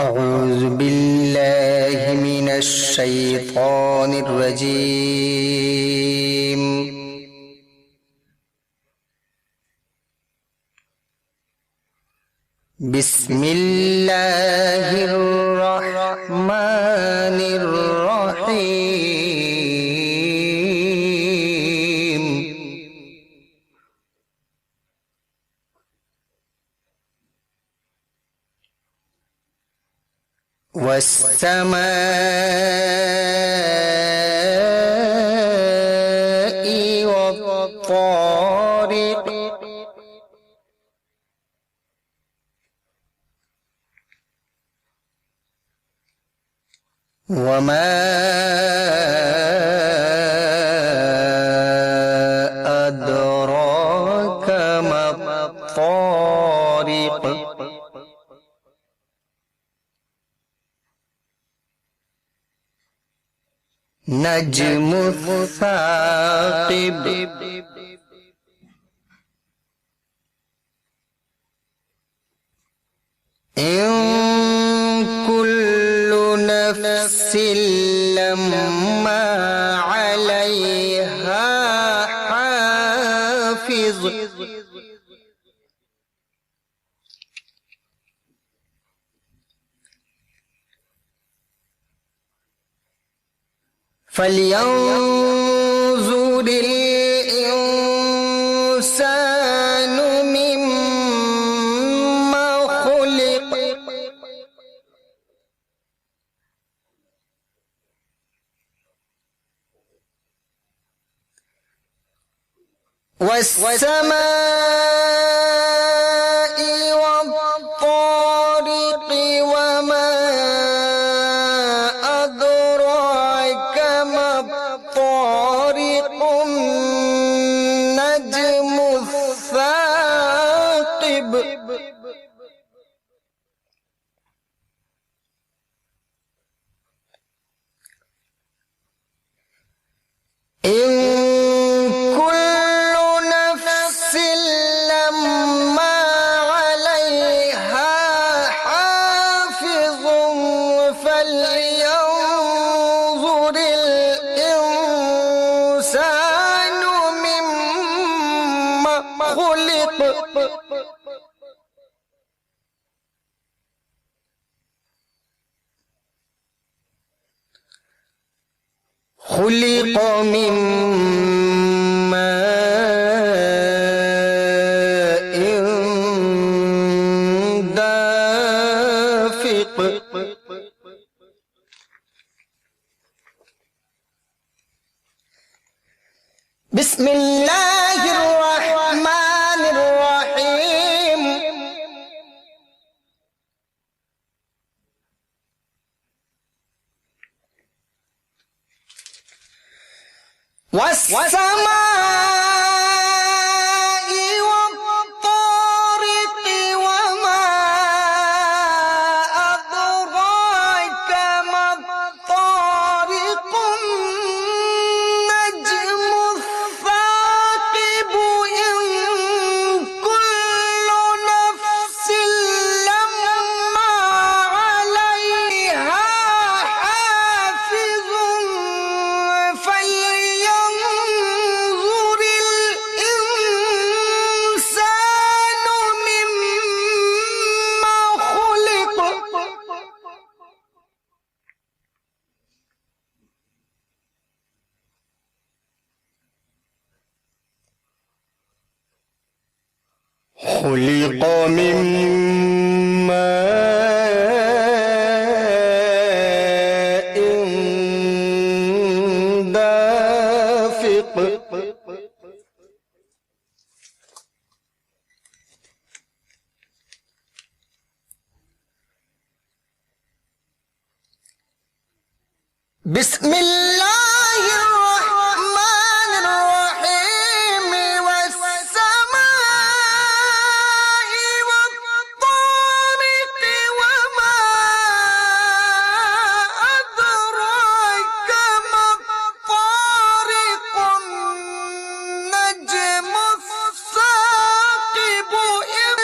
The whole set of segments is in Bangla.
أعوذ بالله من الشيطان الرجيم بسم الله الرحمن الرحيم والسماء والطارق وما أدراك ما الطارق نجم الثاقب إن كل نفس لما عليها حافظ فلينظر الإنسان مما خلق والسماء والطارق وما أدراك ما الطارق النجم الثاقب إن كل نفس لما عليها حافظ فلينظر الإنسان مما خلق خلق من ماء دافق بسم الله الرحمن الرحيم والسماء والطارق وما أدراك ما الطارق النجم الثاقب إن كل نفس لما عليها حافظ فلينظر الإنسان مما خلق خلق من ماء دافق بسم الله الرحمن الرحيم والسماء والطارق وما أدراك ما الطارق النجم الثاقب إن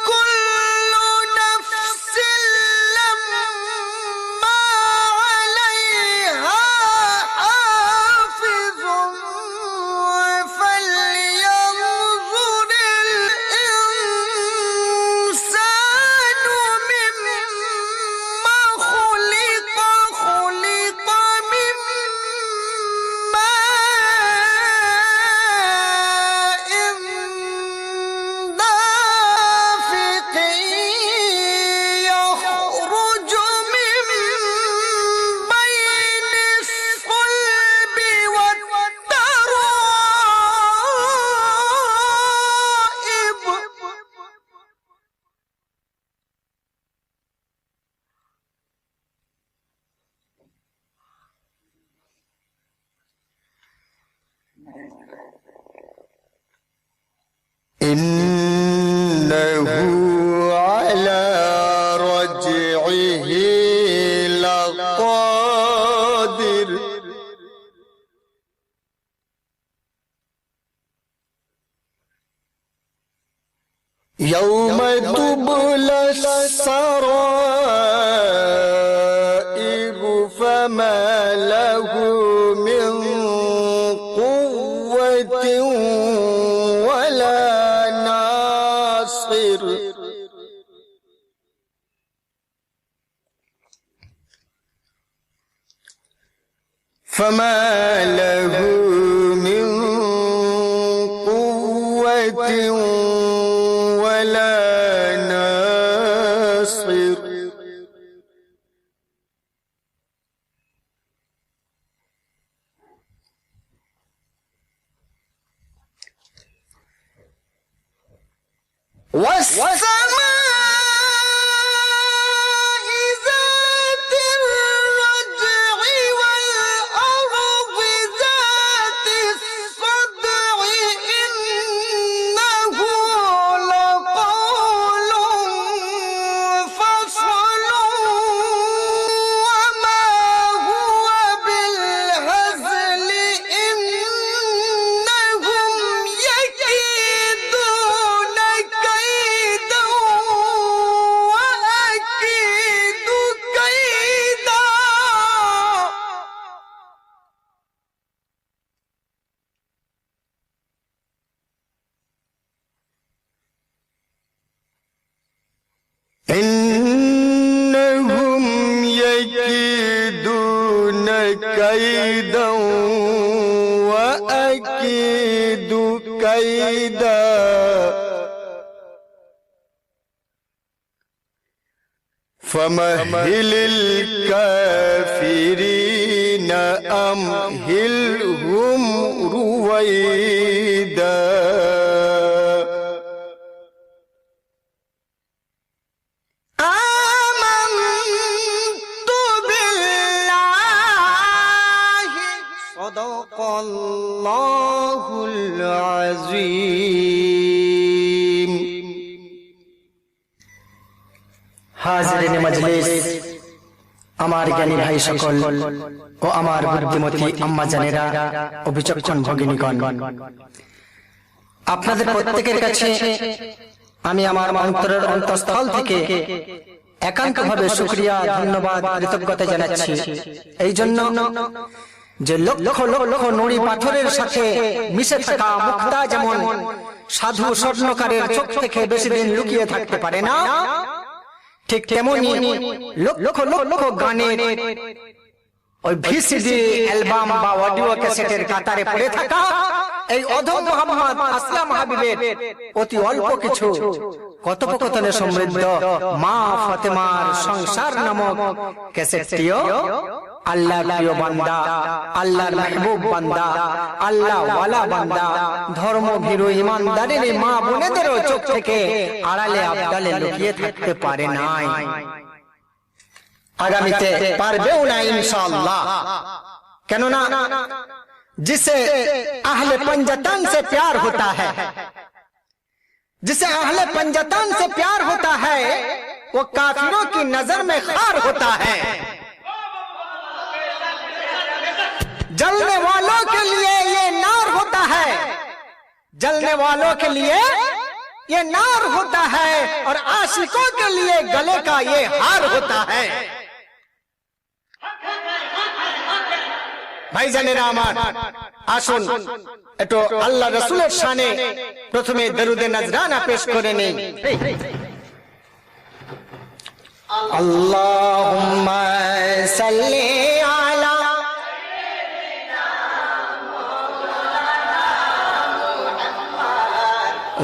كل نفس إنه على رجعه لقادر يوم تبلى السرائر فما له من قوة ولا ناصر فما له من قوة ولا ناصر والسماء ذات الرجع والأرض ذات الصدع إنه لقول فصل وما هو بالهزل إنهم يكيدون كيدا وأكيد كيدا إنهم يكيدون كيدا وأكيد كيدا فمهل الكافرين أمهلهم رويدا آمنت بالله صدق الله العظيم হাজিরিন মজলিস, আমার জ্ঞানী ভাই সকল ও আমার বুদ্ধিমতী আম্মা জানেরা ও বিচক্ষণ ভগিনীগণ, আপনাদের প্রত্যেকের কাছে আমি আমার অন্তরের অন্তঃস্থল থেকে একান্তভাবে শুকরিয়া, ধন্যবাদ, কৃতজ্ঞতা জানাচ্ছি। এই জন্য যে লক্ষ লক্ষ নুড়ি পাথরের সাথে মিশে থাকা মুক্তা যেমন সাধু স্বর্ণকারের চোখ থেকে বেশি দিন লুকিয়ে থাকতে পারে না, ঠিক তেমনি লক্ষ লক্ষ গানের ওই ভিসিডি অ্যালবাম বা অডিও ক্যাসেটের কাতারে পড়ে থাকা এই অধম মোহাম্মদ আসলাম হাবিবের অতি অল্প কিছু কথোপকথনে সমৃদ্ধ মা ফাতেমার সংসার নামক ক্যাসেটটিও আল্লাহর প্রিয় বান্দা, আল্লাহর মাহবুব বান্দা, আল্লাহ ওয়ালা বান্দা, ধর্মভীরু ইমানদারের মা বোনেদেরও চোখ থেকে আড়ালে আবদালে লুকিয়ে থাকতে পারে নাই, আগামীতে পারবেও না ইনশাআল্লাহ। কেননা जिसे अहले पंजतन से प्यार होता है, जिसे अहले पंजतन से प्यार होता है, वो काफिरों की नजर में खार होता है। जलने वालों के लिए ये नार होता है, जलने वालों के लिए ये नार होता है, और आशिकों के लिए गले का ये हार होता है। ভাইজানেরা আমার, আসুন একটু আল্লাহ রাসূলের শানে প্রথমে দরুদে নজরানা পেশ করে নেই। আল্লাহুম্মা সাল্লি আলা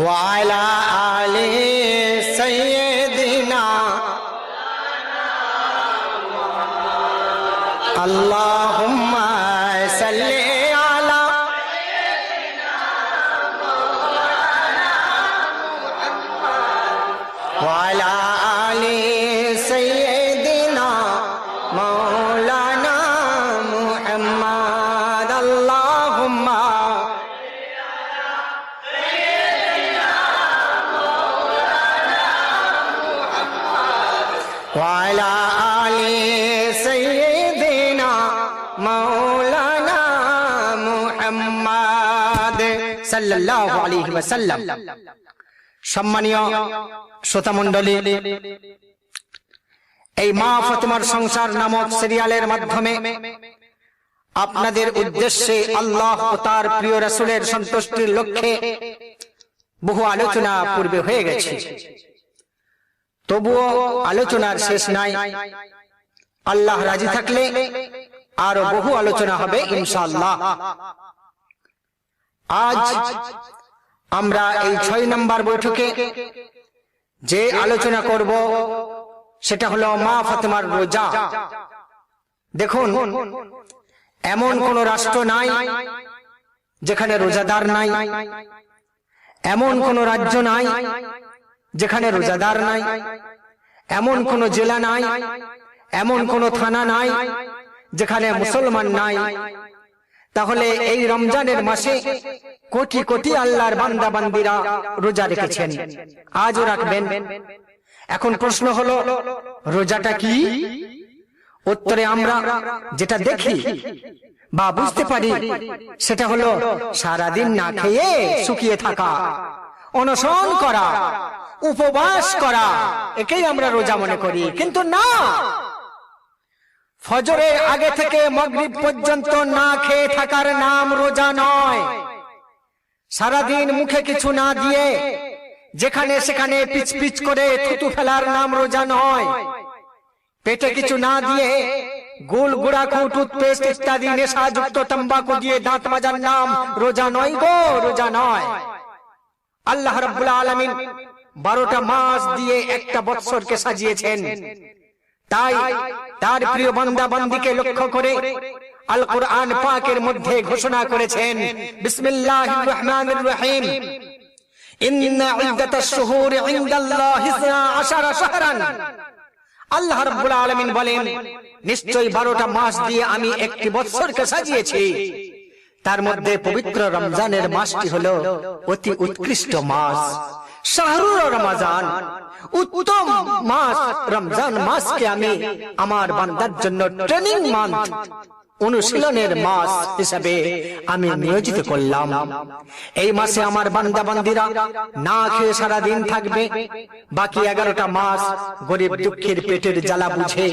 ওয়া আলা আলি সাইয়্যিদিনা আল্লাহুম্মা সাল্লি আলা ওয়া আলা আলি সাইয়্যিদিনা মাওলানা মুহাম্মদ আল্লাহুম্মা মুহাম্মাদ সাল্লাল্লাহু আলাইহি ওয়াসাল্লাম। সম্মানীয় শ্রোতা মণ্ডলী, এই মা ফাতেমার সংসার নামক সিরিয়ালের মাধ্যমে আপনাদের উদ্দেশ্যে আল্লাহ ও তার প্রিয় রাসূলের সন্তুষ্টির লক্ষ্যে বহু আলোচনা পূর্বে হয়ে গেছে, তবুও আলোচনার শেষ নাই। আল্লাহ রাজি থাকলে আরো বহু আলোচনা হবে ইনশাআল্লাহ। আজ আমরা এই 6 নম্বর বৈঠকে যে আলোচনা করব সেটা হলো মা ফাতেমার রোজা। দেখুন, এমন কোন রাষ্ট্র নাই যেখানে রোজাদার নাই, এমন কোন রাজ্য নাই যেখানে রোজাদার নাই, এমন কোন জেলা নাই, এমন কোন থানা নাই যেখানে মুসলমান নাই। তাহলে এই রমজানের মাসে কোটি কোটি আল্লাহর বান্দা বান্দিরা রোজা রেখেছেন, আজও রাখবেন। এখন প্রশ্ন হলো, রোজাটা কি? উত্তরে আমরা যেটা দেখি বা বুঝতে পারি সেটা হলো সারাদিন না খেয়ে শুকিয়ে থাকা, অনশন করা, উপবাস করা, একেই আমরা রোজা মনে করি। কিন্তু না, ফজরের আগে থেকে মাগরিব পর্যন্ত না খেয়ে থাকার নাম রোজা নয়। সারাদিন মুখে কিছু না দিয়ে যেখানে সেখানে পিচ পিচ করে থুতু ফেলার নাম রোজা নয়। পেটে কিছু না দিয়ে গুল গুড়াখু, টুথপেস্ট ইত্যাদি নেশাযুক্ত তাম্বাকু দিয়ে দাঁত মাজার নাম রোজা নয় গো, রোজা নয়। আল্লাহ রাব্বুল আলামিন 12টা মাস দিয়ে একটা বৎসরকে সাজিয়েছেন, তাই তার প্রিয় বান্দা বান্দিকে লক্ষ্য করে আল কোরআন পাকের মধ্যে ঘোষণা করেছেন, বিসমিল্লাহির রহমানির রহিম, ইন্না ইদ্দাতাশ শুহুরি ইনদাল্লাহি 12 শাহরান। আল্লাহ রাব্বুল আলামিন বলেন, নিশ্চয়ই 12টা মাস দিয়ে আমি একটি বৎসরকে সাজিয়েছি, তার মধ্যে পবিত্র রমজানের মাসটি হলো অতি উৎকৃষ্ট মাস। শাহরুর রমজান, উত্তম মাস রমজান মাসকে আমি আমার বান্দার জন্য ট্রেনিং মান্থ, অনুশীলনের মাস হিসেবে আমি নিয়োজিত করলাম। এই মাসে আমার বান্দা বান্দিরা না খেয়ে সারা দিন থাকবে, বাকি 11টা মাস গরিব দুঃখীর পেটের জ্বালা বুঝে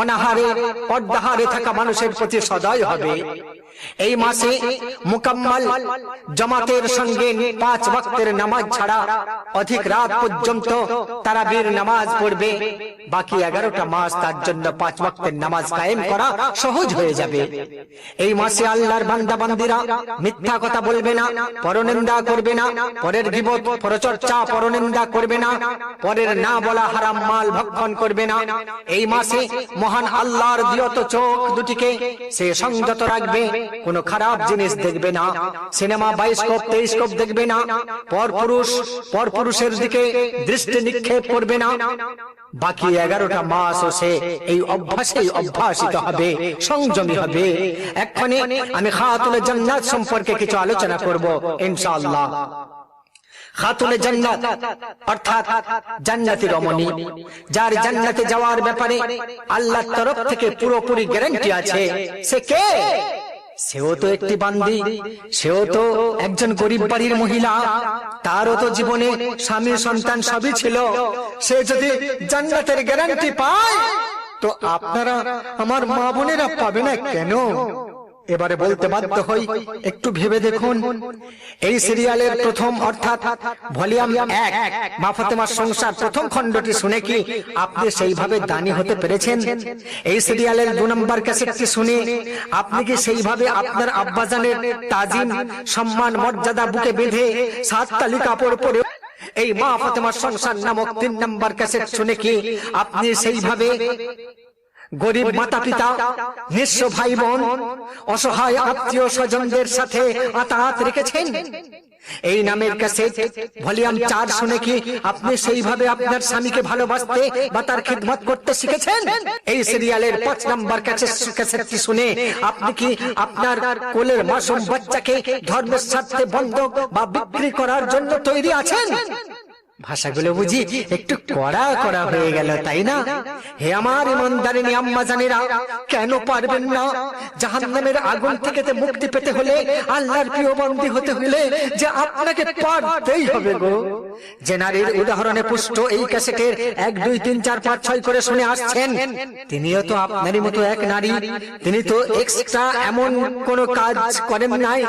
অনাহারে অর্ধাহারে থাকা মানুষের প্রতি সদয় হবে। এই মাসে মুকাম্মাল জামাতের সঙ্গে 5 ওয়াক্তের নামাজ ছাড়া অধিক রাত পর্যন্ত তারাবির নামাজ পড়বে। বাকি 11টা মাস তার জন্য 5 ওয়াক্তের নামাজ কায়েম করা সহজ হয়ে যাবে। এই মাসে আল্লাহর বান্দা বান্দিরা মিথ্যা কথা বলবে না, পরনিন্দা করবে না, পরের গীবত, পরচর্চা, পরনিন্দা করবে না, পরের না বলা হারাম মাল ভক্ষণ করবে না। এই মাসে মহান আল্লাহর দিয়ত চোখ দুটিকে সে সংযত রাখবে, কোনো খারাপ জিনিস দেখবে না, সিনেমা, বায়োস্কোপ, টেলিস্কোপ দেখবে না, পরপুরুষের দিকে দৃষ্টি নিক্ষেপ করবে না। বাকি 11টা মাস সে এই অভ্যাসেই অভ্যাসিত হবে, সংযমী হবে। এক্ষণে আমি খাতুনে জান্নাত সম্পর্কে কিছু আলোচনা করব ইনশাআল্লাহ। খাতুনে জান্নাত অর্থাৎ জান্নাতি রমণী, যার জান্নাতে যাওয়ার ব্যাপারে আল্লাহর তরফ থেকে পুরোপুরি গ্যারান্টি আছে, সে কে? সেও তো একটি বান্দি, সেও তো একজন গরিব বাড়ির মহিলা, তারও তো জীবনে স্বামী সন্তান সবই ছিল। সে যদি জান্নাতের গ্যারান্টি পায়, তো আপনারা আমার মা বোনেরা পাবে না কেন? এবারে বলতে বাধ্য হই, একটু ভেবে দেখুন। এই সিরিয়ালের প্রথম অর্থাৎ ভলিউম 1 মা ফাতেমার সংসার প্রথম খণ্ডটি শুনে কি আপনি সেইভাবে দানি হতে পেরেছেন? এই সিরিয়ালের 2 নম্বর ক্যাসেটটি শুনে আপনি কি সেইভাবে আপনার আব্বাজানের তাজিম, সম্মান, মর্যাদা বুকে বেঁধে 7 তালি কাপড় পরে এই মা ফাতেমার সংসার নামক 3 নম্বর ক্যাসেট শুনে কি আপনি সেইভাবে গরিব মাতা পিতা, নিঃস্ব ভাই বোন, অসহায় আত্মীয় স্বজনদের সাথে আতাত রেখেছেন? এই নামের ক্যাসেট ভলিউম 4 শুনে কি আপনি সেইভাবে আপনার স্বামীকে ভালোবাসতে বা তার খিদমত করতে শিখেছেন? এই সিরিয়ালের 5 নম্বর ক্যাসেটটি শুনে আপনি কি আপনার কোলের মাসুম বাচ্চাকে ধর্মের স্বার্থে বন্ধক বা বিক্রি করার জন্য তৈরি আছেন? ভাষাগুলো বুঝি একটু কড়া কড়া হয়ে গেল, তাই না? হে আমার ইমানদারিনী আম্মা জানেরা, কেন পারবেন না? জাহান্নামের আগুন থেকে মুক্তি পেতে হলে, আল্লাহর প্রিয় বান্দি হতে হলে যে আপনাকে পারতেই হবে গো। যে নারীর উদাহরণে পুষ্ট এই ক্যাসেটের 1 2 3 4 5 6 করে শুনে আসছেন, তিনিও তো আপনারই মতো এক নারী। তিনি তো এক্সট্রা এমন কোন কাজ করেন নাই,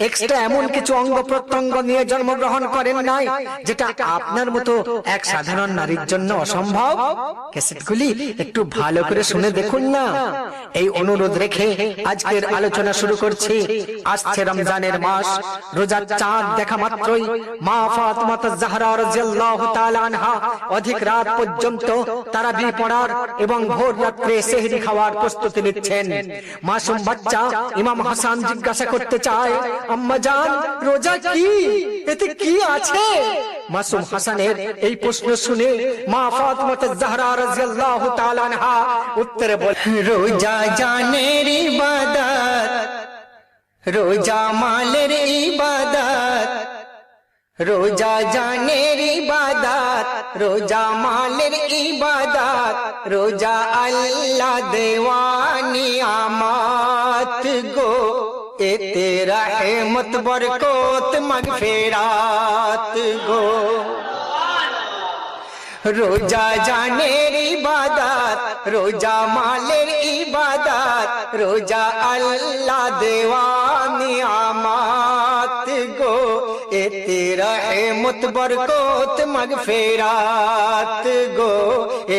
এক্সট্রা এমন কিছু অঙ্গ প্রত্যঙ্গ নিয়ে জন্মগ্রহণ করেন নাই যেটা আপনার মতো এক সাধারণ নারীর জন্য অসম্ভব। ক্যাসেটগুলি একটু ভালো করে শুনে দেখুন না। এই অনুরোধ রেখে আজকের আলোচনা শুরু করছি। আসছে রমজানের মাস, রোজার চাঁদ দেখা মাত্রই মা ফাতিমা জাহরা রাদিয়াল্লাহু তাআলা আনহা অধিক রাত পর্যন্ত তারাবি পড়ার এবং ভোর রাত্রে সেহরি খাওয়ার প্রস্তুতি নিচ্ছেন। মাসুম বাচ্চা ইমাম হাসান জিজ্ঞাসা করতে চায়, আম্মা জান, রোজা কি? এতে কি আছে? মাসুম হাসানের এই প্রশ্ন শুনে মা ফাতিমা জাহরা রাদিয়াল্লাহু তাআলা আনহা উত্তরে বলেন, রোজা জানের ইবাদত, রোজা মালের ইবাদত, রোজা জানের ইবাদত, রোজা মালের ইবাদত, রোজা আল্লাহ দেওয়া নিয়ামত গো, এতে রহমত বরকত মাগফিরাত গো। রোজা জানের ইবাদত, রোজা মালের ইবাদত, রোজা আল্লাহ দেওয়া নিয়ামত গো, এতে রহমত বরকত মাগফিরাত গো,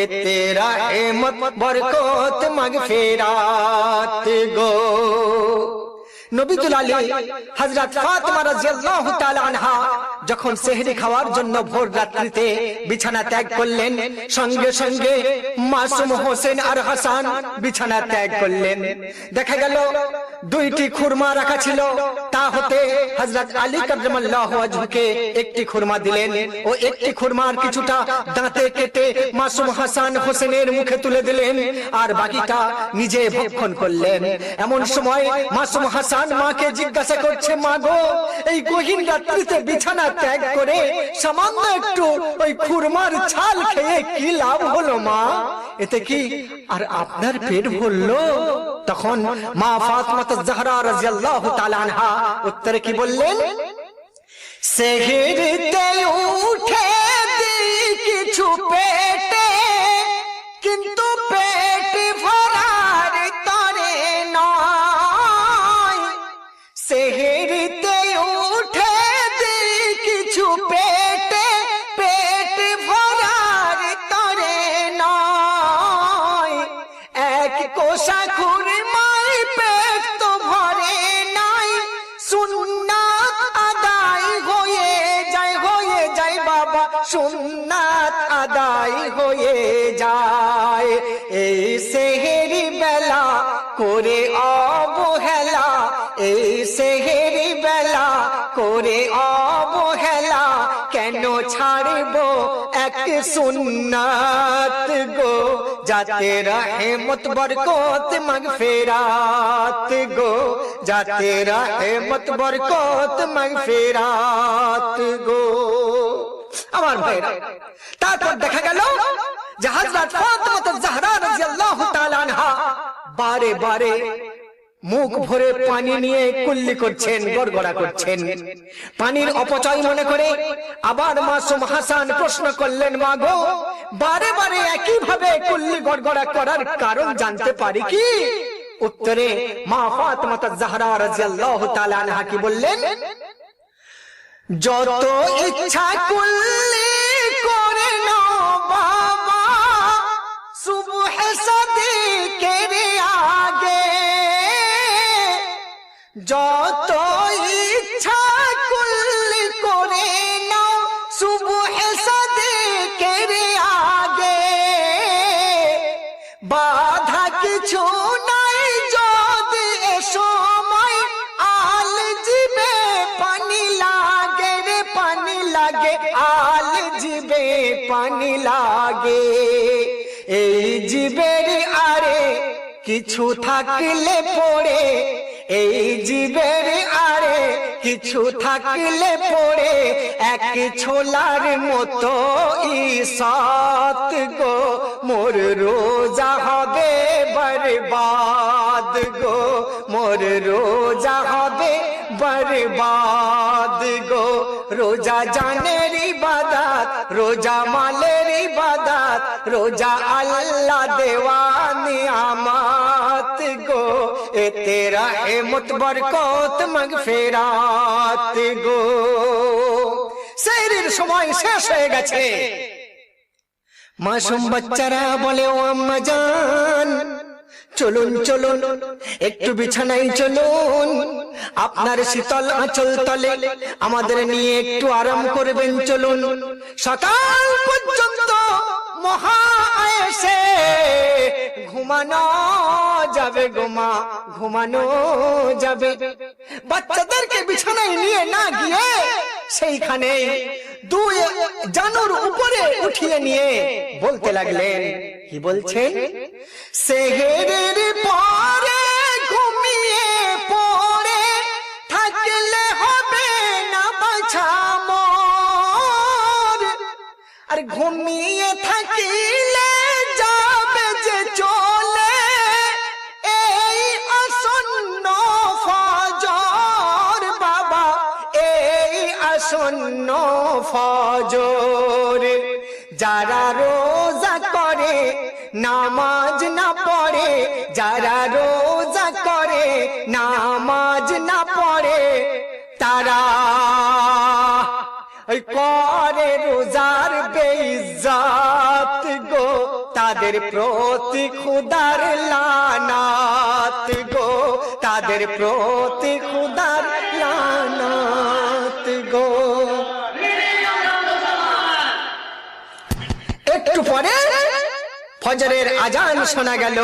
এতে রহমত বরকত মাগফিরাত গো। নবীতুল আলী হযরত ফাতিমা রাদিয়াল্লাহু তাআলা আনহা যখন সেহরি খাওয়ার জন্য ভোর রাত্রিতে বিছানা ত্যাগ করলেন, সঙ্গে সঙ্গে মাসুম হোসেন আর হাসান বিছানা ত্যাগ করলেন। দেখা গেল 2টি খুরমা রাখা ছিল, তা হতে হযরত আলী কাররামাল্লাহু ওয়াজহুকে একটি খুরমা দিলেন ও একটি খুরমার কিছুটা দাঁতে কেটে মাসুম হাসান হোসেনের মুখে তুলে দিলেন, আর বাকিটা নিজে ভক্ষণ করলেন। এমন সময় মাসুম হাসান মাকে জিজ্ঞাসা করছে, মা গো, এই গহীন রাত্রিতে বিছানা ত্যাগ করে সামান্য একটু ওই খুরমার ছাল খেয়ে কি লাভ হলো মা? এতে কি আর আপনার পেট ভরলো? তখন মা ফাতিমা জাহরা রাদিয়াল্লাহু তাআলা আনহা উত্তরে কি বললেন? সেহরিতে উঠে দিই কিছু পেটে, কিন্তু পেট ভরার তরে নয়। সেহরিতে উঠে দিই কিছু পেটে, পেট ভরার তরে নয়। এক কোষা খুরমায় পেট তো ভরে নাই, সুন্নাত আদায় হয়ে যায় বাবা, সুন্নাত আদায় হয়ে যায়। এই সেহরি বেলা করে অবহেলা, এই সেহরি বেলা করে অবহেলা, কেন ছাড়বো এক সুন্নাত গো, যাতে রহমত বরকত মাগফিরাত গো, যাতে রহমত বরকত মাগফিরাত গো। আমার ভাইরা, তারপর দেখা গেল যে হযরত ফাতিমা জাহরা রাদিয়াল্লাহু তাআলা আনহা বারে বারে মুখ ভরে পানি নিয়ে কুল্লি করছেন, গড়গড়া করছেন। পানির অপচয় মনে করে আবার মাসুম হাসান প্রশ্ন করলেন, মা গো, বারে বারে একই ভাবে কুল্লি গড়গড়া করার কারণ জানতে পারি কি? উত্তরে মা ফাতিমা জাহরা রাদিয়াল্লাহু তাআলা আনহা কি বললেন? যত ইচ্ছা কুল্লি করে নাও বাবা, সুবহ সাদিকের আগে, যত ইচ্ছা কুল্লি করে নাও সুবহ সাদিকের আগে, বাধা কিছু নাই যদি এ সময় আল জিবে পানি লাগে রে, পানি লাগে, আল জিবে পানি লাগে। এই জিবের আরে কিছু থাকলে পড়ে এই জীবের আরে কিছু থাকলে পড়ে এক ছোলার মতো ইসাত গো মোর রোজা হবে বরবাদ গো মোর রোজা হবে বরবাদ গো রোজা জানের ইবাদত রোজা মালের ইবাদত রোজা আল্লাহ দেওয়া নিয়ামত গো এ তেরা হেমত বরকত মাগফিরাত গো সেহরির সময় শেষ হয়ে গেছে মাসুম বাচ্চারা বলে ও আম্মা জান চলুন চলুন একটু বিছানায় চলুন আপনার শীতল আঁচল তলে আমাদের নিয়ে একটু আরাম করবেন চলুন সকাল পর্যন্ত মহা আয়েশে ঘুমানো যাবে ঘুমানো যাবে বাচ্চাদেরকে বিছানায় নিয়ে না গিয়ে সেইখানে দুই জানুর উপরে উঠিয়ে নিয়ে বলতে লাগলেন কি বলছেন সেহেরের পরে ঘুমিয়ে পড়ে থাকলে হবে না বাছা মোর আর ঘুমিয়ে থাকিলে যাবে যে চলে এই আসন্ন ফজর বাবা এই আসন্ন ফজর যারা রোজা করে নামাজ না পড়ে যারা রোজা করে নামাজ না পড়ে তারা করে রোজার বেইজ্জত গো তাদের প্রতি খুদার লানাত গো তাদের প্রতি খুদার লানাত গো একটু পরে ফজরের আজান শোনা গেল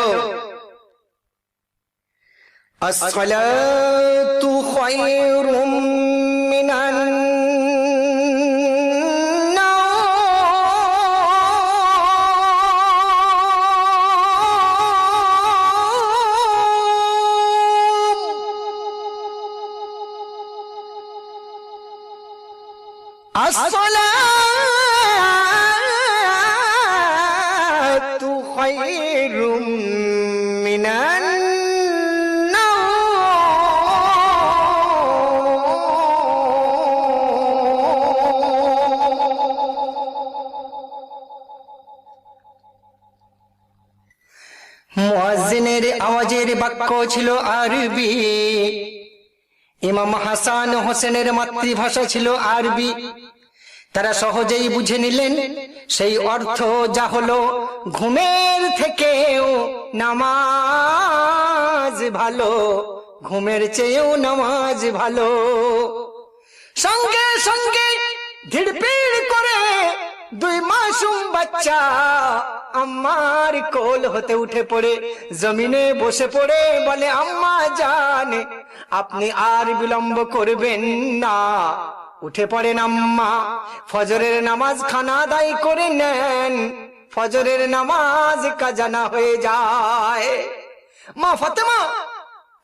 আসসালাতু খায়রুম মিনান নাওম আসসালাতু খায়রুম মিনান মুয়াজ্জিনের আওয়াজের বাক্য ছিল আরবি ইমাম হাসান হোসেনের মাতৃভাষা ছিল আরবি তারা সহজেই বুঝে নিলেন সেই অর্থ যা হলো ঘুমের থেকেও নামাজ ভালো ঘুমের চেয়েও নামাজ ভালো সঙ্গে সঙ্গে ধীরপিড় করে দুই মাসুম বাচ্চা আম্মার কোল হতে উঠে পড়ে জমিনে বসে পড়ে বলে আম্মা জান আপনি আর বিলম্ব করবেন না উঠে পড়েন আম্মা ফজরের নামাজ খানা আদায় করে নেন ফজরের নামাজ কাজানা হয়ে যায় মা ফাতেমা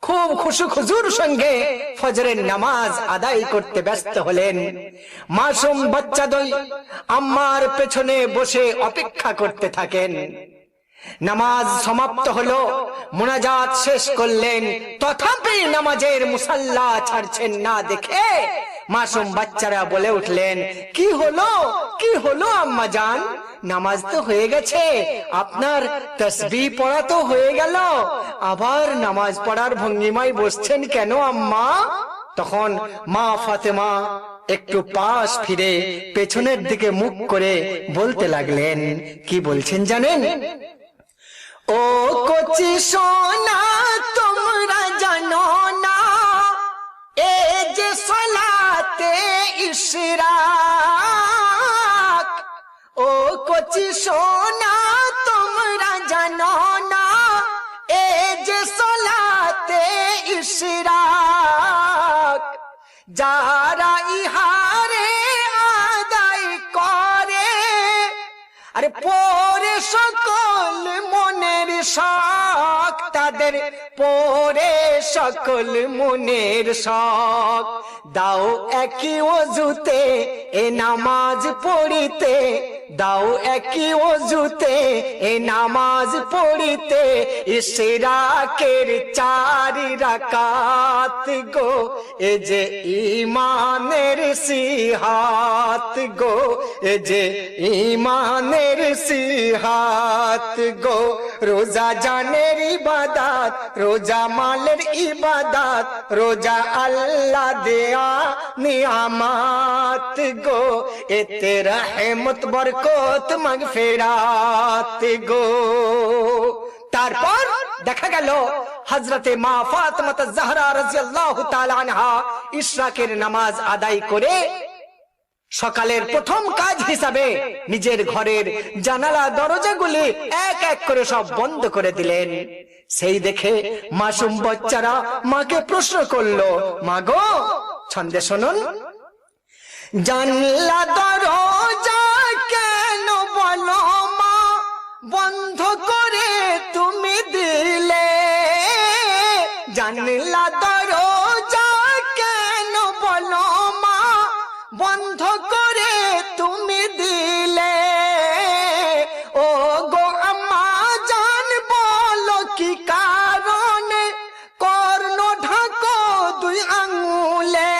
খুব খুশি খুজুর সঙ্গে ফজরের নামাজ আদায় করতে ব্যস্ত হলেন মাসুম বাচ্চা দুই আম্মার পেছনে বসে অপেক্ষা করতে থাকেন নামাজ সমাপ্ত হলো মুনাজাত শেষ করলেন তথাপি নামাজের মুসাল্লা ছাড়ছেন না দেখে মাসুম বাচ্চারা বলে উঠলেন কি হলো আম্মা জান নামাজ তো হয়ে গেছে আপনার তাসবিহ পড়া তো হয়ে গেল আবার নামাজ পড়ার ভঙ্গিমায় বসছেন কেন আম্মা তখন মা ফাতেমা একটু পাশ ফিরে পেছনের দিকে মুখ করে বলতে লাগলেন কি বলছেন জানেন ও কচি সোনা তোমরা জানো না এ যে সালাতে ইশরাক ও কচি সোনা তোমরা জানো না এ যে সালাতে ইশরাক যারা ইহারে আদায় করে আরে পরে সকল মনের শখ, তাদের পরে সকল মনের শখ। দাও একই ওযুতে এ নামাজ পড়িতে, দাও একই ওযুতে এ নামাজ পড়িতে, ইশরাকের 4 রাকাত গো, এ যে ঈমানের সিহাত গো, এ যে ঈমানের সিহাত গো। রোজা জানের ইবাদত, রোজা মালের ইবাদত, রোজা আল্লাহ দেয়া নিয়ামত গো, এতে রহমত বরকত মাগফিরাত গো। তারপর দেখা গেল হযরতে মা ফাতেমা জাহরা রাদিয়াল্লাহু তাআলা আনহা ইশরাকের নামাজ আদায় করে সকালের প্রথম কাজ হিসাবে নিজের ঘরের জানালা দরজাগুলি এক এক করে সব বন্ধ করে দিলেন। সেই দেখে মাসুম বাচ্চারা মাকে প্রশ্ন করলো, মা গো, ছন্দে শুনুন। জানলা দরজা কেন বলো মা বন্ধ করে তুমি দিলে, জানলা দরজা কেন বলো মা বন্ধ করে তুমি দিলে, ও গো আম্মা জান বলো কি কারণে কর্ণ ঢাকো 2 আঙ্গুলে,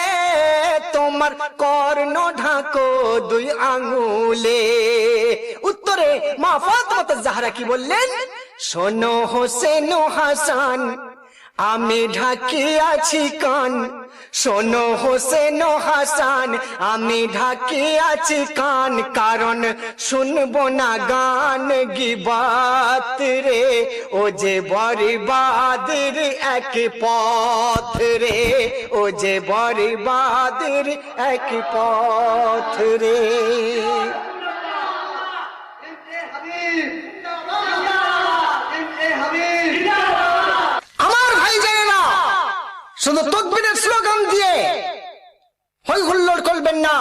তোমার কর্ণ ঢাকো 2 আঙ্গুলে। উত্তরে মা ফাতেমা জাহরা কি বললেন, শোনো হোসেন ও হাসান আমি ঢাকিয়াছি কান, শোনো হোসেন ও হাসান আমি ঢাকিয়াছি কান, কারণ শুনবো না গান গিবাত রে, ও যে বরবাদের এক পথ রে, ও যে বরবাদের এক পথ রে। আমার ভাই জানেনা, শুধু তাকবীরের স্লোগান দিয়ে হই হুল্লোড় করবেন না,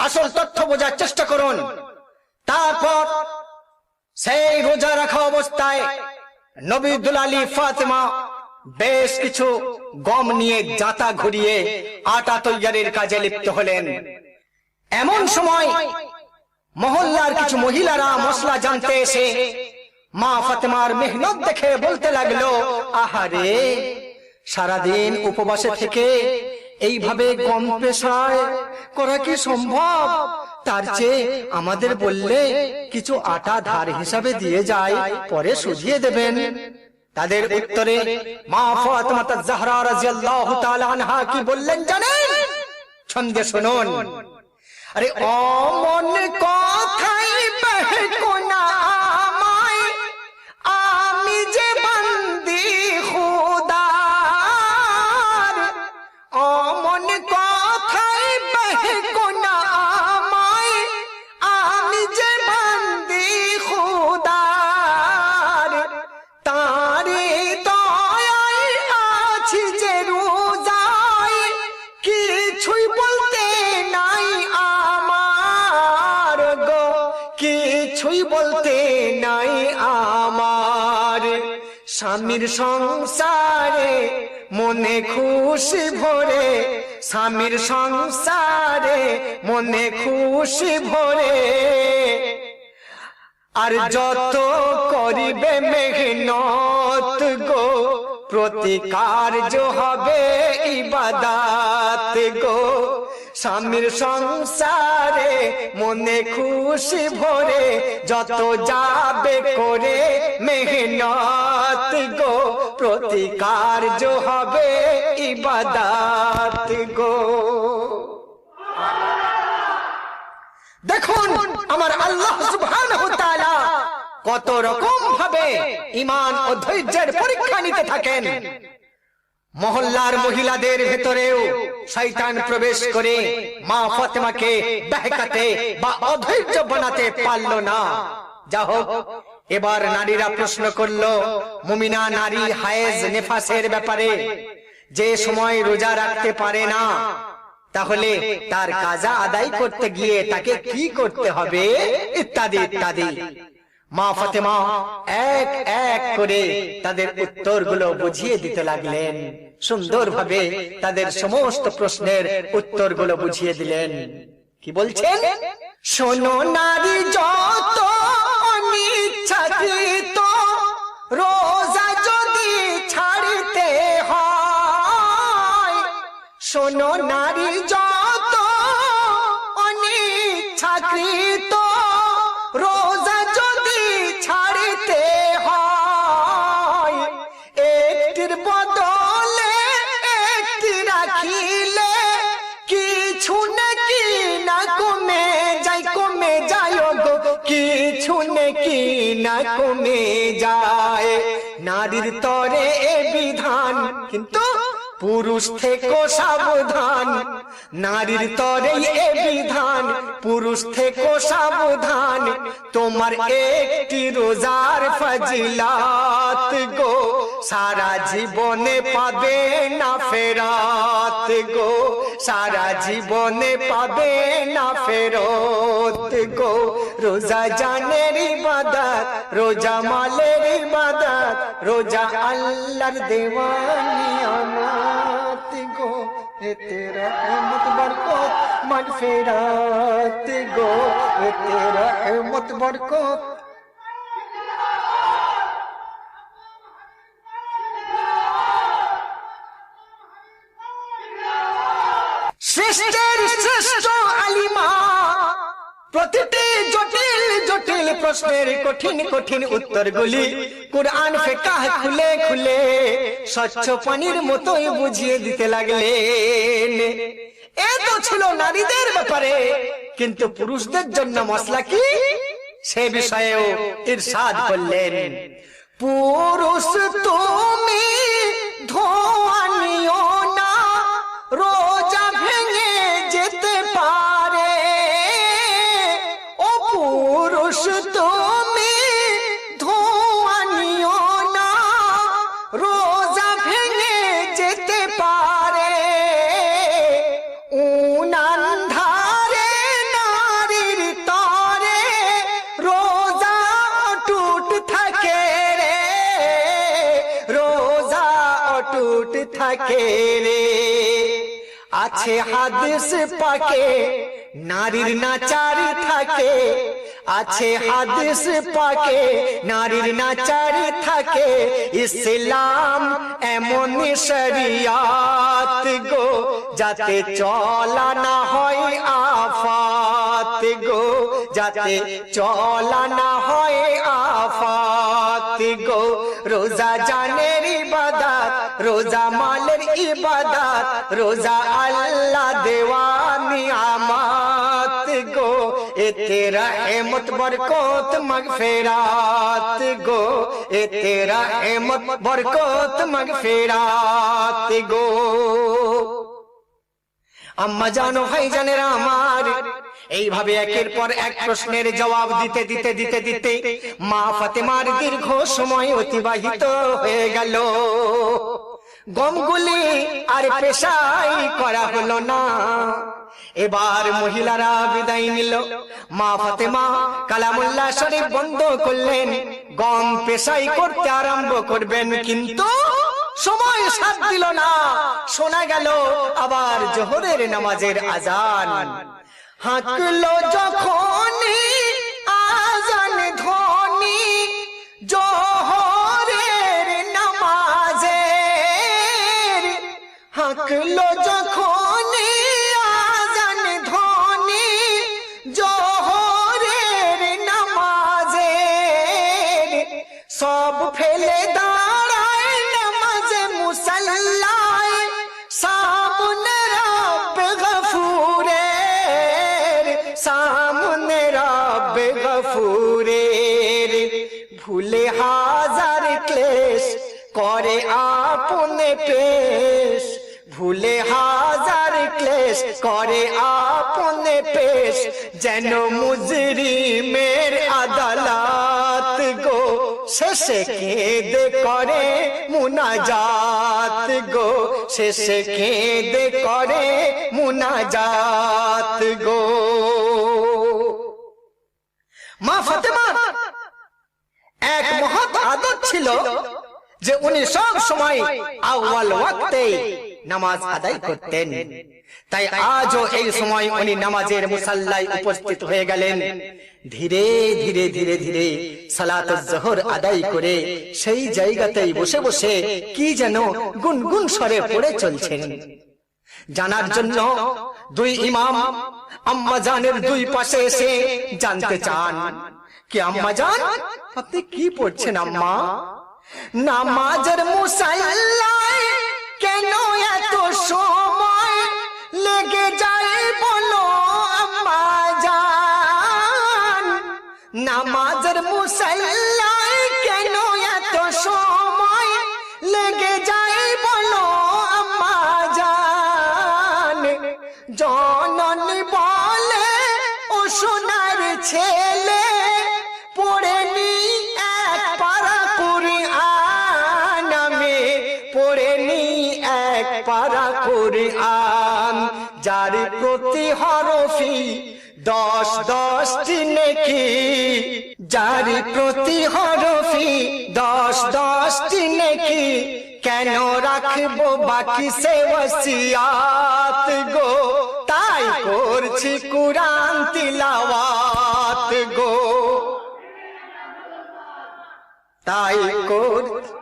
আসল তথ্য বোঝার চেষ্টা করুন। তারপর সেই রোজা রাখা অবস্থায় নবী দুলালী ফাতেমা বেশ কিছু গম নিয়ে জাতা ঘুরিয়ে আটা তৈয়ারের কাজে লিপ্ত হলেন। এমন সময় মহল্লার কিছু মহিলারা মশলা জানতে এসে মা ফাতেমার মেহনত দেখে বলতে লাগলো, আহারে, সারাদিন উপবাসে থেকে এইভাবে গম পেশায় করা কি সম্ভব? তার চেয়ে আমাদের বললে কিছু আটা ধার হিসাবে দিয়ে যায়, পরে সুজিয়ে দেবেন। তাদের উত্তরে মা ফাতেমা জাহরা রাদিয়াল্লাহু তাআলা আনহা কি বললেন জানেন? ছন্দে শুনুন। আরে অমন কথাই বহকো না আমায়, আমি যে বান্দি খুদার, অমন কথাই বহকো না আমায়, আমি যে বান্দি খুদার, তারে দয়ায় আছি যে রোজায়, কিছুই বলতে নাই আমার গো, কিছুই বলতে নাই আমার। স্বামীর সংসারে মনে খুশি ভরে, স্বামীর সংসারে মনে খুশি ভরে, আর যত করিবে মেহনত গো, প্রতিকার্য হবে ইবাদত গো। স্বামীর সংসারে মনে খুশি ভরে, যত যাবে করে মেহনত গো, প্রতিকার্য হবে ইবাদত গো। দেখুন আমার আল্লাহ সুবহানাহু ওয়া তাআলা কত রকম ভাবে ঈমান ও ধৈর্যের পরীক্ষা নিতে থাকেন। মহল্লার মহিলাদের ভেতরেও শয়তান প্রবেশ করে মা ফাতেমাকে বেহকাতে বা অধৈর্য বানাতে পারল না। যা হোক, এবার নারীরা প্রশ্ন করলো মুমিনা নারী হায়েজ নেফাসের ব্যাপারে, যে সময় রোজা রাখতে পারে না, তাহলে তার কাজা আদায় করতে গিয়ে তাকে কি করতে হবে ইত্যাদি ইত্যাদি। মা ফাতেমা এক এক করে তাদের উত্তরগুলো বুঝিয়ে দিতে লাগলেন, সুন্দরভাবে তাদের সমস্ত প্রশ্নের উত্তরগুলো বুঝিয়ে দিলেন। কি বলছেন? শোনো নারী যত অনিচ্ছাকৃত রোজা যদি ছাড়তে হয়, শোনো নারী যত অনিচ্ছাকৃত রোজা যদি ছাড়তে হয়, একটির বদলে একটি রাখিলে কিছু নাকি না কমে যায়, কমে যায় গো কিছু নাকি না কমে যায়। নারীর তরে এ বিধান, কিন্তু পুরুষ থেকে সাবধান। নারীর তরে এ বিধান, পুরুষ থেকে সাবধান। তোমার একটি রোজার ফজিলাত গো সারা জীবনে পাবে না ফেরত গো, সারা জীবনে পাবে না ফেরত গো। রোজা জানের ইবাদত, রোজা মালের ইবাদত, রোজা আল্লাহর দেওয়া নিয়ামত গো। এ তেরা রহমত বরকত মাগফিরাত গো, এ তেরা রহমত বরকত। শ্রেষ্ঠের শ্রেষ্ঠ আলিমা প্রতিটি জটিল জটিল প্রশ্নের কঠিন কঠিন উত্তরগুলি কুরআন ফিকহ খুলে খুলে স্বচ্ছ পানির মতোই বুঝিয়ে দিতে লাগলেন। এ তো ছিল নারীদের ব্যাপারে, কিন্তু পুরুষদের জন্য মসলা কি সে বিষয়েও ইরশাদ করলেন। পুরুষ তুমি ধোয়া নিও না, রোজা ভেঙে যেতে পারে। ও পুরুষ তুমি ধোয়া নিও না, রোজা ভেঙে যেতে পারে। উনান ধারে নারীর তরে রোজা অটুট থাকে রে, রোজা অটুট থাকে রে। আছে হাদিস পাকে নারীর নাচার থাকে, আছে হাদিস পাকে নারীর নাচার থাকে। ইসলাম এমন শরিয়াত গো যাতে চলা না হয় আফাত গো, যাতে চলা না হয় আফাত গো। রোজা জানের ইবাদত, রোজা মালের ইবাদত, রোজা আল্লাহ দেওয়া নিয়ামত গো। এতে রহমত বরকত মাগফিরাত গো, এতে রহমত বরকত মাগফিরাত গো। আম্মা জানো ভাই জানেরা আমার, এইভাবে একের পর এক প্রশ্নের জবাব দিতে দিতে দিতে দিতে মা ফাতেমার দীর্ঘ সময় অতিবাহিত হয়ে গেল। গমগুলি আর পেশাই করা হলো না। এবার মহিলারা বিদায় নিল। মা ফাতেমা কালামুল্লাহ শরীফ বন্ধ করলেন, গম পেশাই করতে আরম্ভ করবেন, কিন্তু সময় সাথ দিল না। শোনা গেল আবার জোহরের নামাজের আজান। হাঁকলো যখনই আজান ধ্বনি জোহরের নামাজের, হাঁকলো যখনই আজান ধ্বনি জোহরের নামাজের, সব ফেলে দাঁড়ায় নামাজে মুসাল্লায় সামনে রব্বে গফুরের, সামনে রব্বে গফুরের। ভুলে হাজার ক্লেশ করে আপনে পেশ, ভুলে হাজার ক্লেশ করে আপনে পেশ। যেন মুজরিমের আদালত গো, শেষ শেষে কেঁদে করে মুনাজাত গো, শেষে কেঁদে করে মুনাজাত গো। মা ফাতেমার এক মহৎ আদত ছিল যে উনি সব সময় আউয়াল ওয়াক্তে নামাজ আদায় করতেন। তাই আজও এই সময় উনি নামাজের মুসাল্লায় উপস্থিত হয়ে গেলেন। ধীরে ধীরে ধীরে ধীরে সালাতুল যোহর আদায় করে সেই জায়গাতেই বসে বসে কি যেন গুনগুন স্বরে পড়ে চলছেন। জানার জন্য দুই ইমাম আম্মা জানের দুই পাশে এসে জানতে চান, কি আম্মা জান আপনি কি পড়ছেন আম্মা? নামাজের মুসাল্লায় কেন এত সময় লেগে যায় বলো আম্মা জান? নামাজের মুসাল্লায় কেন এত সময় লেগে যায় বলো আম্মা জান? জননী বলে ও সোনার ছেলে পড়েনি এক পারা কুরআন, আমি পড়েনি এক পারা কুরআন, যার প্রতি হরফি 10-10টি নেকি, যার প্রতি হরফি 10-10টি নেকি, কেন রাখবো বাকি সে ওসিয়াত গো, তাই করছি কুরআন তিলাওয়াত গো, তাই করছি।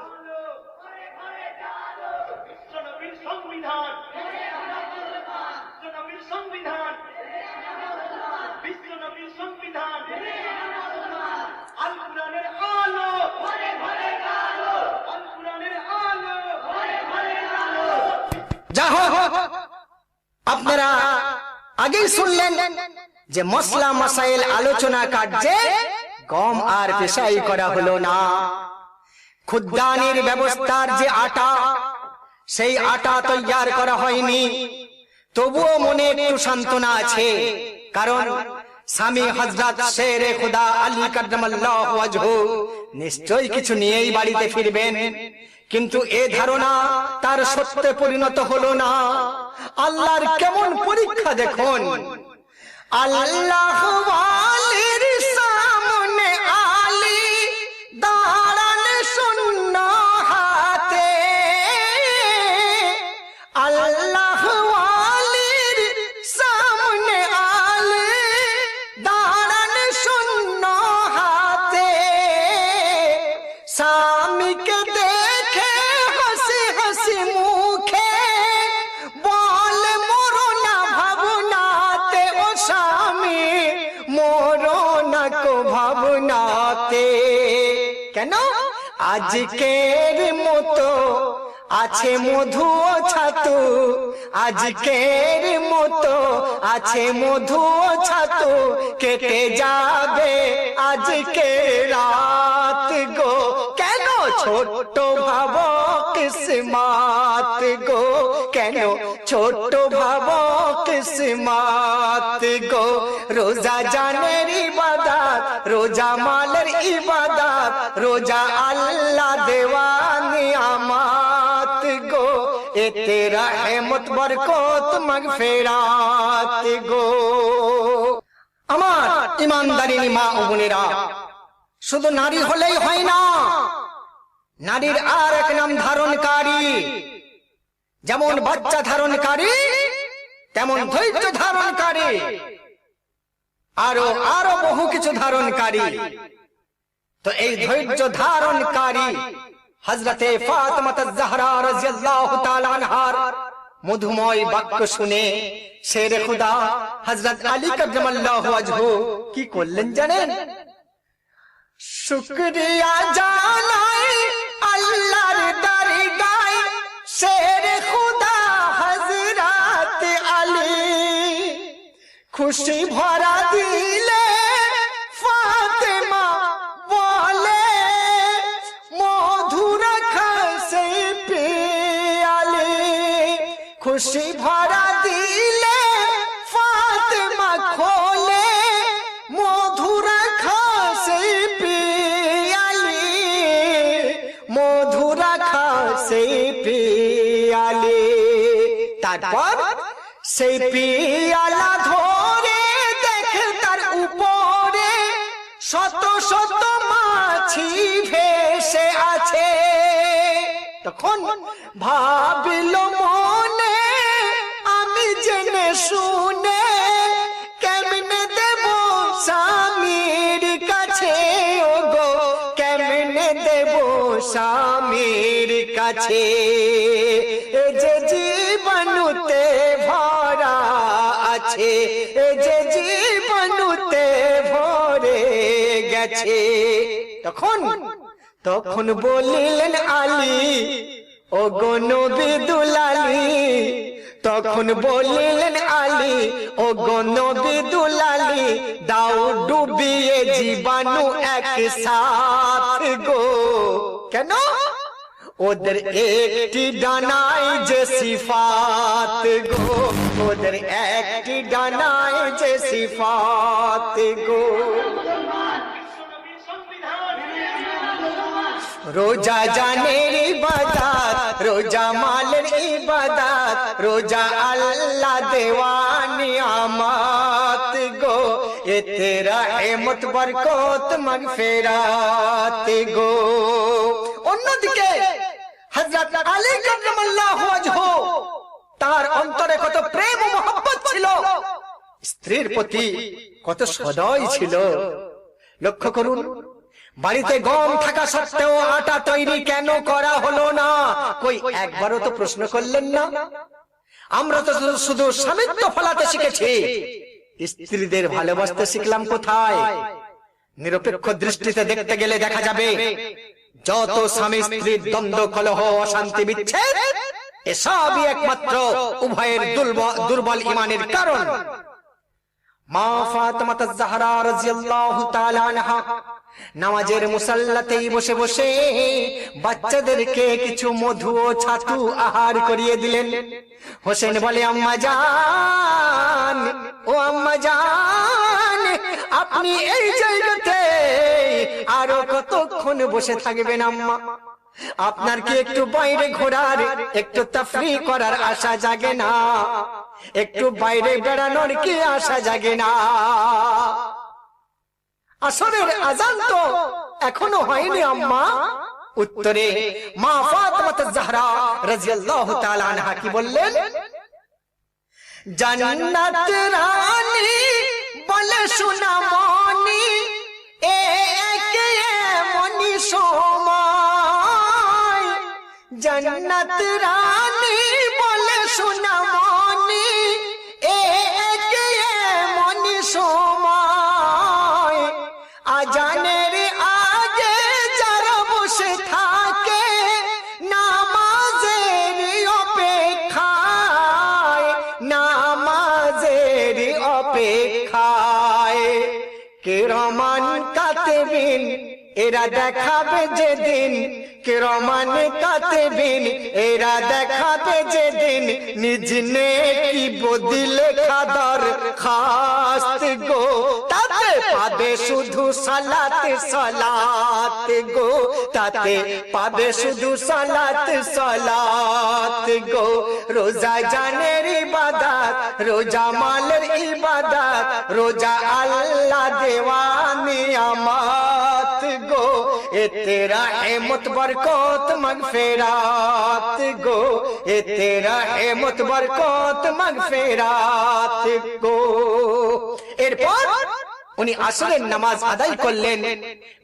যা হোক, আপনারা আগেই শুনলেন যে মসলা মাসাইল আলোচনা কার্যে গম আর পেশাই করা হলো না। খুদ্দানির ব্যবস্থার যে আটা, সেই আটা তৈয়ার করা হয়নি। তবুও মনে একটু সান্ত্বনা আছে, কারণ স্বামী হযরত শেরে খুদা আলী কাররামাল্লাহু ওয়াজহু নিশ্চয়ই কিছু নিয়েই বাড়িতে ফিরবেন। কিন্তু এ ধারণা তার সত্যে পরিণত হলো না। আল্লাহর কেমন পরীক্ষা দেখুন। আল্লাহ ওয়ালির সামনে আলী দাঁড়ান শূন্য হাতে, আল্লাহ ওয়ালির সামনে আলী দাঁড়ান শূন্য হাতে, স্বামীকে দেখে হাসি হাসি মুখে বলে মরো না ভাবনাতে, ও স্বামী মরো না কো ভাবনাতে। কেন? আজকের মতো আছে মধু ও ছাতু, আজকের মতো আছে মধু ও ছাতু, কেটে যাবে আজকে রাত গো, কেন ছোট্ট ভাবো কিসমাত গো, কেন ছোট্ট ভাবো কিসমাত গো। রোজা জানের ইবাদত, রোজা মালের ইবাদত, রোজা আল্লাহ দেওয়া নিয়ামত গো, এতে রহমত বরকত মাগফিরাত গো। আমার ইমানদারিনী মা ও বোনেরা, শুধু নারী হলেই হয় না, নারীর আর এক নাম ধারণকারী। যেমন বাচ্চা ধারণকারী, তেমন ধৈর্য ধারণকারী, আরো আরো বহু কিছু ধারণকারী। তো এই ধৈর্য ধারণকারী হযরতে ফাতেমা আয-জাহরা রাদিয়াল্লাহু তাআলা আনহার মধুময় বাক্য শুনে শেরে খুদা হযরত আলী কাররামাল্লাহু ওয়াজহু কি করলেন জানেন? শুকরিয়া জানাই আল্লাহর দরগায় শেরে খুদা হযরত আলী, খুশি ভরা দিলে ফাতেমা বলে মধুর খাসে পিয়ালে, খুশি ভরা দিলে ফাতেমা খোলে মধুর খাসে পিয়ালে, সেই পিয়ালা ধরে দেখে তার উপরে শত শত মাছি ভেসে আছে। তখন ভাবিল মনে, আমি জেনে শুনে কেমনে দেব স্বামীর কাছে, ও গো কেমনে দেব স্বামীর কাছে। এ যে জীবনুতে ভরা আছে, এ যে জীবনুতে ভরে গেছে। তখন বলিলেন আলী, ও গো নবী দুলালী, তখন বলিলেন আলী, ও গো নবী দুলালী, দাও ডুবিয়ে জীবাণু একসাথ গো। কেন? ওদের একটি ডানায় যে সিফাত গো, ওদের একটি ডানায় যে সিফাত গো। রোজা জানের ইবাদত, রোজা মালের ইবাদত, রোজা আল্লাহ দেওয়া নিয়ামত গো। এ তেরা রহমত বরকত মাগফিরাত গো। অন্যদিকে হযরত আলী কারামাল্লাহু ওয়াজহু, তার অন্তরে কত প্রেম ও মহব্বত ছিল, স্ত্রীর প্রতি কত সদয় ছিল। লক্ষ্য করুন, বাড়িতে গম থাকা সত্ত্বেও আটা তৈরি কেন করা হলো না? কই একবারও তো প্রশ্ন করলেন না? আমরা তো শুধু স্বামিত্ব ফলাতে শিখেছি, স্ত্রীদের ভালোবাসতে শিখলাম কোথায়? নিরপেক্ষ দৃষ্টিতে দেখতে গেলে দেখা যাবে যত স্বামী স্ত্রীর দ্বন্দ্ব, কলহ, অশান্তি, বিচ্ছেদ, এসবই একমাত্র উভয়ের দুর্বল ঈমানের কারণ। মা ফাতেমা জাহরা রাদিয়াল্লাহু তাআলা আনহা নামাজের মুসাল্লাতেই বসে বসে বাচ্চাদেরকে কিছু মধু ও ছাতু আহার করিয়ে দিলেন। হোসেন বলে, আম্মা জান, ও আম্মা জান, আপনি এই জায়গাতে আরো কতক্ষণ বসে থাকবেন আম্মা? আপনার কি একটু বাইরে ঘোরার, একটু তাফরি করার আশা জাগে না? একটু বাইরে বেড়ানোর কি আশা জাগে না? আসরের আজান তো এখনো হয়নি আম্মা। উত্তরে মা ফাতেমা জাহরা রাদিয়াল্লাহু তাআলা আনহা কি বললেন? জান্নাত রানী বলে সোনামণি, একে এমনি সময়। জান্নাত রানী বলে সোনামণি, একে এমনি সময়। আজানের আগে যারা বসে থাকে নামাজের অপেক্ষায়, নামাজের অপেক্ষায়। কিরামান কাতিবিন এরা দেখাবে যেদিন, কিরামান কাতিবিন এরা দেখাবে যেদিন, নিজ নেকি বদলে খাদার খাস্ত গো। তাতে পাবে শুধু সালাত সালাত গো, তাতে পাবে শুধু সালাত সালাত গো। রোজা জানের ইবাদত, রোজা মালের ইবাদত, রোজা আল্লাহ দেওয়া নিয়ামত গো। এ তেরা রহমত বরকত মাগফিরাত গো, এ তেরা রহমত বরকত মাগফিরাত গো। এরপর উনি আসরের নামাজ আদায় করলেন।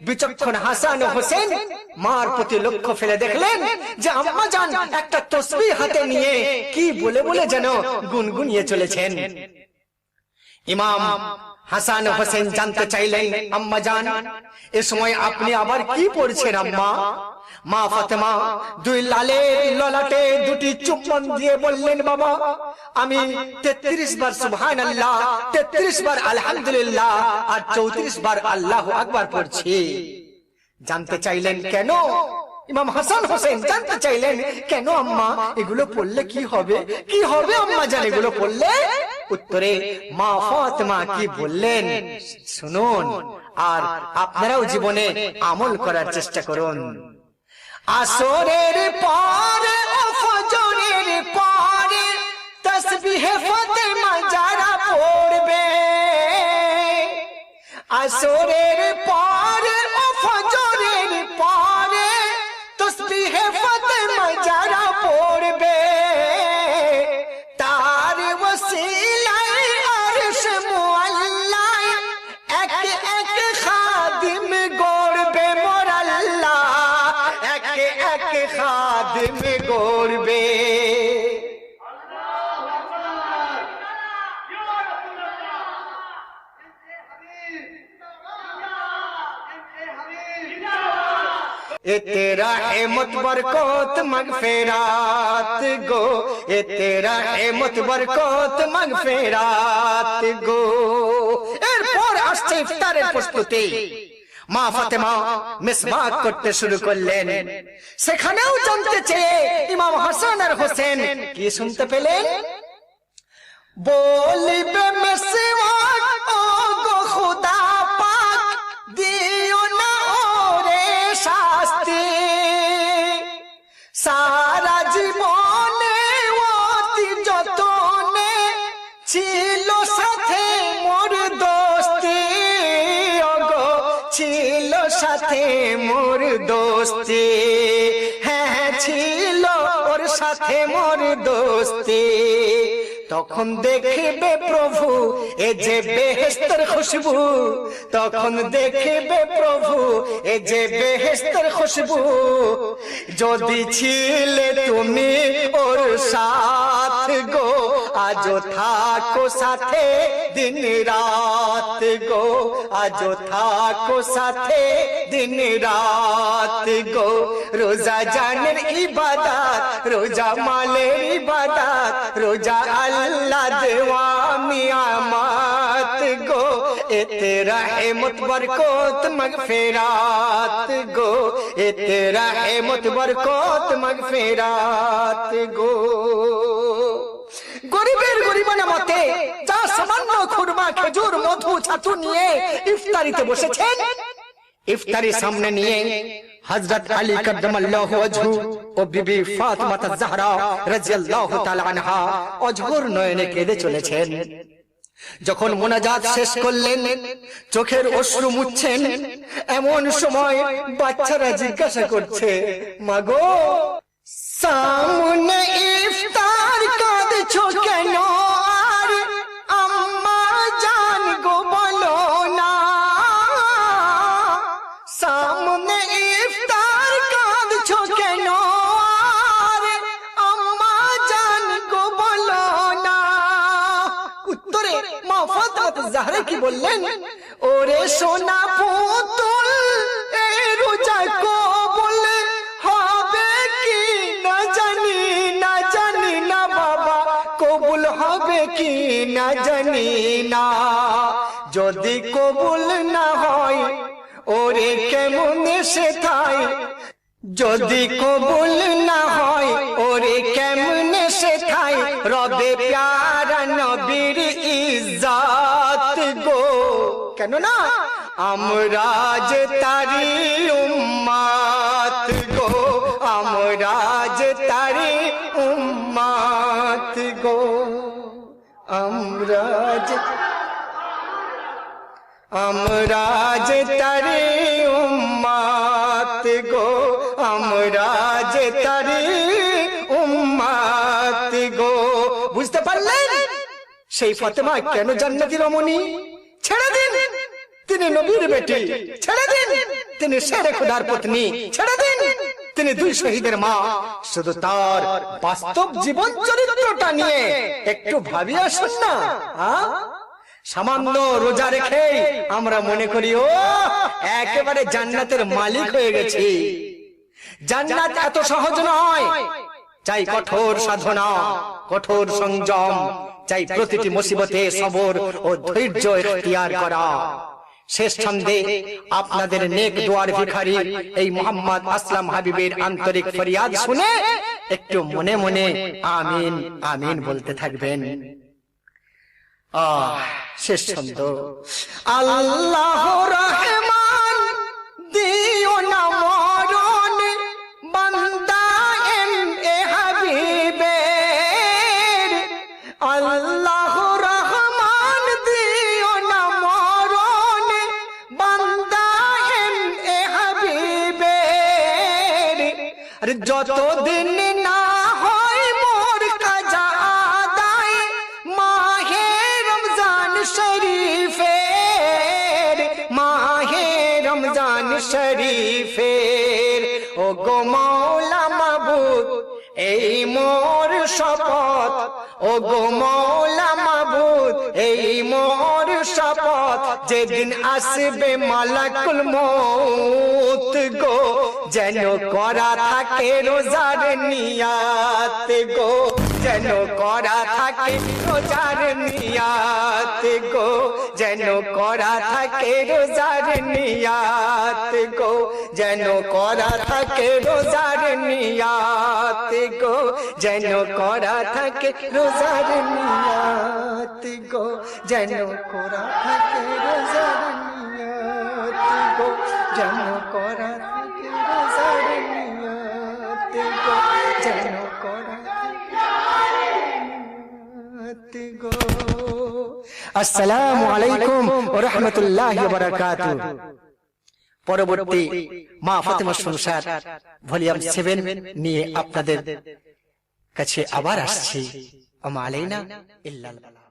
বিচক্ষণ হাসান ও হোসেন মার প্রতি লক্ষ্য ফেলে দেখলেন যে আম্মা জান একটা তসবিহ হাতে নিয়ে কি বলে বলে যেন গুনগুনিয়ে চলেছেন। ইমাম হাসান হোসেন জানতে চাইলেন, আম্মা জান এ সময় আপনি আবার কি পড়ছেন আম্মা? মা ফাতেমা দুই লালের ললাটে দুটি চুম্বন দিয়ে বললেন, বাবা আমি 33 বার সুবহানাল্লাহ, 33 বার আলহামদুলিল্লাহ আর 34 বার আল্লাহু আকবার পড়ছি। জানতে চাইলেন কেন? ইমাম হাসান হোসেন জানতে চাইলেন, কেন আম্মা এগুলো পড়লে কি হবে? কি হবে আম্মা জান এগুলো পড়লে? উত্তরে মা ফাতেমা কি বললেন শুনুন, আর আপনারাও জীবনে আমল করার চেষ্টা করুন। আসরের পরে ও ফজরের পরে তসবিহে ফাতেমা যারা পড়বে, আসরের পরে ও ফজরের পরে তসবিহে ফাতেমা যারা পড়বে, তার ওসিলায় আরশ মুআল্লায় এক এক খাদিম গড়বে মোর আল্লাহ, এক এক খাদিম গড়বে। ए तेरा रहमत बरकत मगफिरात गो, ए तेरा रहमत बरकत मगफिरात गो। এরপর আসছে ইফতারের প্রস্তুতি। মা ফাতেমা মিসওয়াক করতে শুরু করলেন। সেখানেও জানতে চেয়ে ইমাম হাসান আর হোসেন কি শুনতে পেলেন? বলিবে মিসওয়াক ও গো খুদা পাক, দিও না ওরে শাস্তি, সারা জীবনে অতি যতনে ছিল সাথে মোর দোস্তি, ওগো ছিল সাথে মোর দোস্তি, হ্যাঁ ছিল ওর সাথে মোর দোস্তি। তখন দেখবে প্রভু এ যে বেহেশতের খুশবু, তখন দেখবে প্রভু এ যে বেহেশতের খুশবু, যদি ছিলে তুমি ওর সাথ গো, আজও থাকো সাথে দিন রাত গো, আজও থাকো সাথে দিন রাত গো। রোজা জানের ইবাদত, রোজা মালের ইবাদত, রোজা अल्लाह देवा मियामत गो, ए तेरा रहमत बरकत मगफिरात गो, ए तेरा रहमत बरकत मगफिरात गो। গরিবের গরিবানা মতে যা সামান্য খুরমা খেজুর মধু ছাতু নিয়ে ইফতারিতে বসেছেন, ইফতারি সামনে নিয়ে হযরত আলী কাদ্দামাল্লাহু ওয়াজহু ও বিবি ফাতিমা আয-জাহরা রাদিয়াল্লাহু তাআলা আনহা অঝোর নয়নে কেঁদে চলেছেন। যখন মুনাজাত শেষ করলেন, চোখের অশ্রু মুছছেন, এমন সময় বাচ্চারা জিজ্ঞাসা করছে, মাগো সামনে ইফতার কাঁদছো কেন, আর আম্মা জান গো বলো না, সামনে ইফতার কাঁদছো কেন, আর আম্মা জান গো বলো না। উত্তরে মা ফাতিমা আয-জাহরা কি বললেন? ওরে সোনা পুতুল, এ রোজা কবুল হবে কি না জানি, না জানি না বাবা, কবুল হবে কি না জানি না। যদি কবুল না হয় ওরে কেমনে সে থাই, যদি কবুল না হয় ওরে কেমনে সে থাই, রবে প্যারা নবীর ইজ্জত গো। কেন না আমরা যে তারি উম্মত গো, আমরা যে তারি উম্মত গো, আমরা যে তারি উম্মত গো, আমরা যে তারি উম্মত গো। বুঝতে পারলেন সেই ফাতেমা কেন জান্নাতি রমণী? ছেড়ে দিন তিনি নবীর বেটি, ছেড়ে দিন তিনি শেরে খোদার পত্নী, ছেড়ে দিন তিনি দুই শহীদের মা। শুধু তার বাস্তব জীবন চরিত্রটা নিয়ে একটু ভাবি আসুন না। সামান্য রোজা রেখে আমরা মনে করি ও একেবারে জান্নাতের মালিক হয়ে গেছি। জান্নাত এত সহজ নয়, চাই কঠোর সাধনা, কঠোর সংযম, চাই প্রতিটি মুসিবতে সবর ও ধৈর্য ইখতিয়ার করা। শেষ ছন্দে আপনাদের নেক দুয়ার ভিখারি এই মোহাম্মদ আসলাম হাবিবের আন্তরিক ফরিয়াদ শুনে একটু মনে মনে আমিন আমিন বলতে থাকবেন। শেষ ছন্দ। আল্লাহ রহমান দিও না মরণ বান্দা এম এ হাবিবের, যতদিন না হয় মোর কাজা আদায় মাহে রমজান শরীফের, মাহে রমজান শরীফের। ও গো মৌলা মাবুদ এই মোর শপথ, ও গো মৌলা মাবুদ এই মোর শপথ, যেদিন আসবে মালাকুল মউত গো, যেন করা থাকে রোজার নিয়াত গো, যেন করা থাকে রোজার নিয়াত গো, যেন করা থাকে রোজার নিয়াত গো, যেন করা থাকে রোজার নিয়াত গো, যেন করা থাকে রোজার নিয়াত গো, যেন করা থাকে রোজার নিয়াত গো, যেন করা থাকে রোজার নিয়াত গো, যেন করা থাকে গো। আসসালামু আলাইকুম ওয়া রাহমাতুল্লাহি ওয়া বারাকাতুহু। পরবর্তী মা ফাতেমা সংসার ভলিউম 7 নিয়ে আপনাদের কাছে আবার আসছি। ওয়া মা আলাইনা ইল্লাল বালাগ।